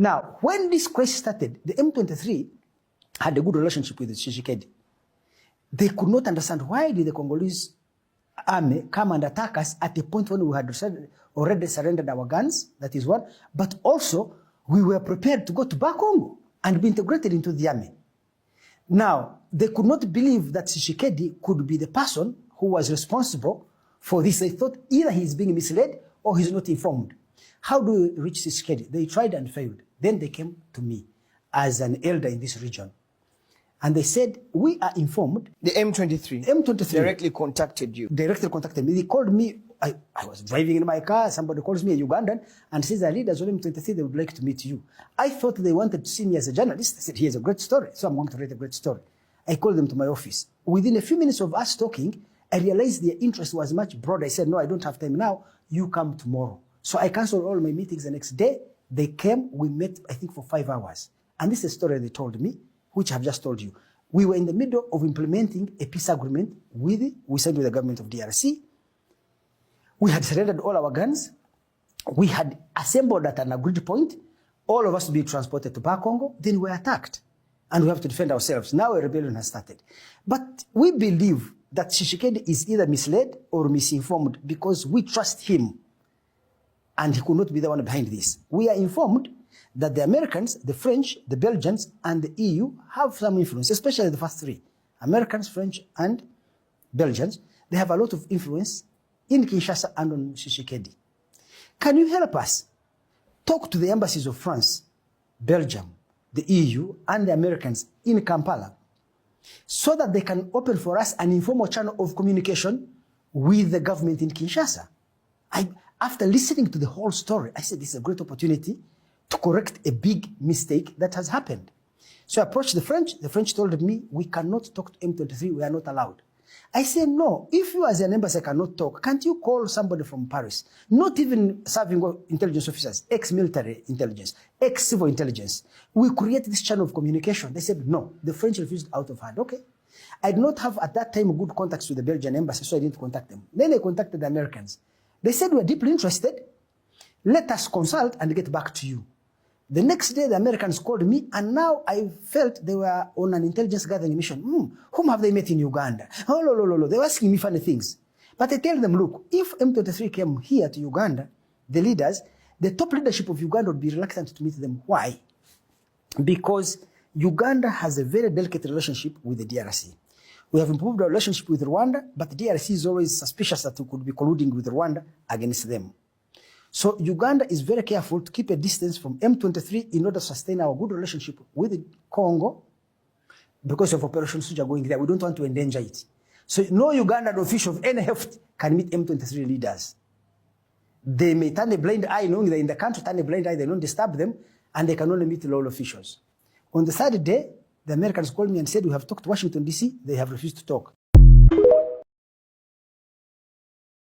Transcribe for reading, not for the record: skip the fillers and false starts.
Now, when this crisis started, the M23 had a good relationship with the Tshisekedi. They could not understand why did the Congolese army come and attack us at a point when we had already surrendered our guns, that is one, but also we were prepared to go to Bakongo and be integrated into the army. Now, they could not believe that Tshisekedi could be the person who was responsible for this. They thought either he's being misled or he's not informed. How do we reach Tshisekedi? They tried and failed. Then they came to me as an elder in this region. And they said, we are informed. The M23? M23. Directly contacted you? Directly contacted me. They called me. I was driving in my car. Somebody calls me, a Ugandan, and says, the leaders of M23, they would like to meet you. I thought they wanted to see me as a journalist. I said, he has a great story, so I'm going to write a great story. I called them to my office. Within a few minutes of us talking, I realized their interest was much broader. I said, no, I don't have time now. You come tomorrow. So I canceled all my meetings the next day. They came, we met, I think, for 5 hours. And this is a story they told me, which I've just told you. We were in the middle of implementing a peace agreement we signed with the government of DRC. We had surrendered all our guns. We had assembled at an agreed point, all of us to be transported to Bakongo. Then we were attacked, and we have to defend ourselves. Now a rebellion has started. But we believe that Tshisekedi is either misled or misinformed because we trust him, and he could not be the one behind this. We are informed that the Americans, the French, the Belgians, and the EU have some influence, especially the first three. Americans, French, and Belgians, they have a lot of influence in Kinshasa and on Tshisekedi. Can you help us talk to the embassies of France, Belgium, the EU, and the Americans in Kampala so that they can open for us an informal channel of communication with the government in Kinshasa? After listening to the whole story, I said, this is a great opportunity to correct a big mistake that has happened. So I approached the French. The French told me, we cannot talk to M23, we are not allowed. I said, no, if you as an embassy cannot talk, can't you call somebody from Paris? Not even serving intelligence officers, ex-military intelligence, ex-civil intelligence. We create this channel of communication. They said, no, the French refused out of hand. Okay. I did not have at that time good contacts with the Belgian embassy, so I didn't contact them. Then I contacted the Americans. They said, we're deeply interested. Let us consult and get back to you. The next day, the Americans called me, and now I felt they were on an intelligence gathering mission. Whom have they met in Uganda? Oh, no. They were asking me funny things. But I tell them, look, if M23 came here to Uganda, the leaders, the top leadership of Uganda would be reluctant to meet them. Why? Because Uganda has a very delicate relationship with the DRC. We have improved our relationship with Rwanda, but the DRC is always suspicious that we could be colluding with Rwanda against them. So Uganda is very careful to keep a distance from M23 in order to sustain our good relationship with Congo because of Operation Suja going there. We don't want to endanger it. So no Ugandan official of any heft can meet M23 leaders. They may turn a blind eye, knowing they're in the country, turn a blind eye, they don't disturb them, and they can only meet local officials. On the third day, the Americans called me and said, we have talked to Washington, D.C., they have refused to talk.